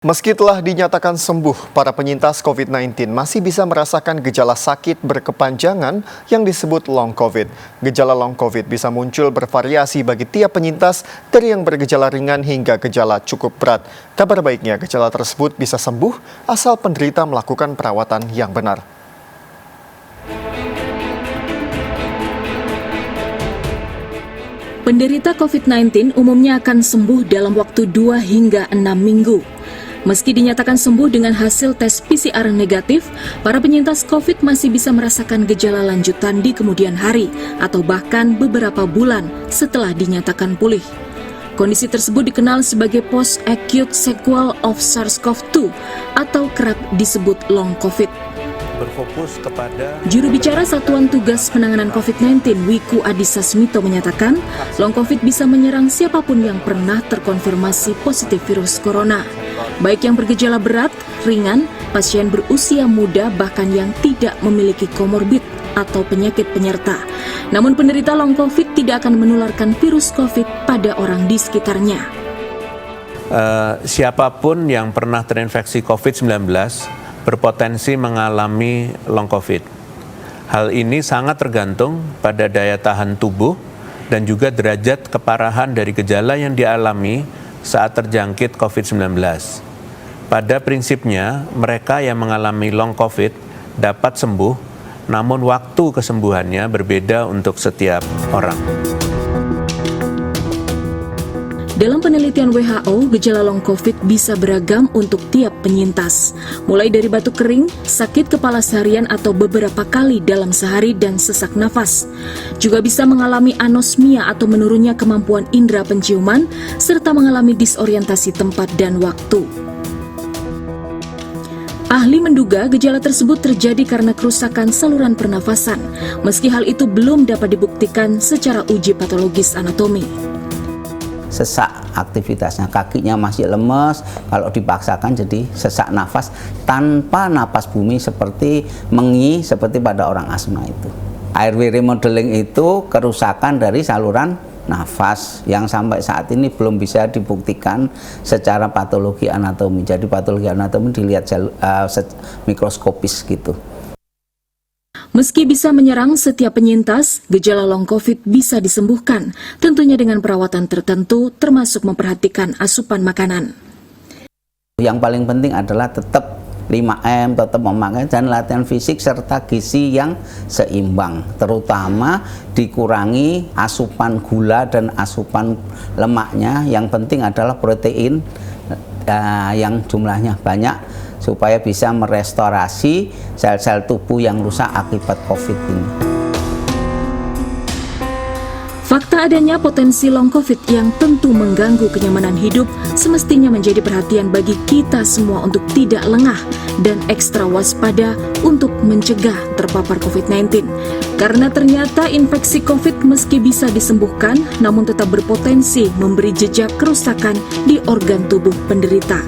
Meski telah dinyatakan sembuh, para penyintas COVID-19 masih bisa merasakan gejala sakit berkepanjangan yang disebut long COVID. Gejala long COVID bisa muncul bervariasi bagi tiap penyintas dari yang bergejala ringan hingga gejala cukup berat. Kabar baiknya, gejala tersebut bisa sembuh asal penderita melakukan perawatan yang benar. Penderita COVID-19 umumnya akan sembuh dalam waktu 2 hingga 6 minggu. Meski dinyatakan sembuh dengan hasil tes PCR negatif, para penyintas COVID masih bisa merasakan gejala lanjutan di kemudian hari atau bahkan beberapa bulan setelah dinyatakan pulih. Kondisi tersebut dikenal sebagai post-acute sequel of SARS-CoV-2 atau kerap disebut long COVID. Berfokus kepada Juru bicara Satuan Tugas Penanganan COVID-19 Wiku Adhisa Smito menyatakan, long COVID bisa menyerang siapapun yang pernah terkonfirmasi positif virus corona, baik yang bergejala berat, ringan, pasien berusia muda, bahkan yang tidak memiliki komorbid atau penyakit penyerta. Namun penderita long COVID tidak akan menularkan virus COVID pada orang di sekitarnya. Siapapun yang pernah terinfeksi COVID-19 berpotensi mengalami long COVID. Hal ini sangat tergantung pada daya tahan tubuh dan juga derajat keparahan dari gejala yang dialami saat terjangkit COVID-19. Pada prinsipnya, mereka yang mengalami long COVID dapat sembuh, namun waktu kesembuhannya berbeda untuk setiap orang. Dalam penelitian WHO, gejala long COVID bisa beragam untuk tiap penyintas, mulai dari batuk kering, sakit kepala seharian atau beberapa kali dalam sehari, dan sesak nafas. Juga bisa mengalami anosmia atau menurunnya kemampuan indera penciuman, serta mengalami disorientasi tempat dan waktu. Ahli menduga gejala tersebut terjadi karena kerusakan saluran pernafasan, meski hal itu belum dapat dibuktikan secara uji patologis anatomi. Sesak aktivitasnya, kakinya masih lemes, kalau dipaksakan jadi sesak nafas tanpa napas bumi seperti mengi, seperti pada orang asma itu. Airway remodeling itu kerusakan dari saluran nafas yang sampai saat ini belum bisa dibuktikan secara patologi anatomi. Jadi patologi anatomi dilihat mikroskopis gitu. Meski bisa menyerang setiap penyintas, gejala long COVID bisa disembuhkan, tentunya dengan perawatan tertentu, termasuk memperhatikan asupan makanan. Yang paling penting adalah tetap 5M, tetap memakai dan latihan fisik serta gizi yang seimbang. Terutama dikurangi asupan gula dan asupan lemaknya. Yang penting adalah protein yang jumlahnya banyak, supaya bisa merestorasi sel-sel tubuh yang rusak akibat COVID ini. Fakta adanya potensi long COVID yang tentu mengganggu kenyamanan hidup semestinya menjadi perhatian bagi kita semua untuk tidak lengah dan ekstra waspada untuk mencegah terpapar COVID-19. Karena ternyata infeksi COVID meski bisa disembuhkan, namun tetap berpotensi memberi jejak kerusakan di organ tubuh penderita.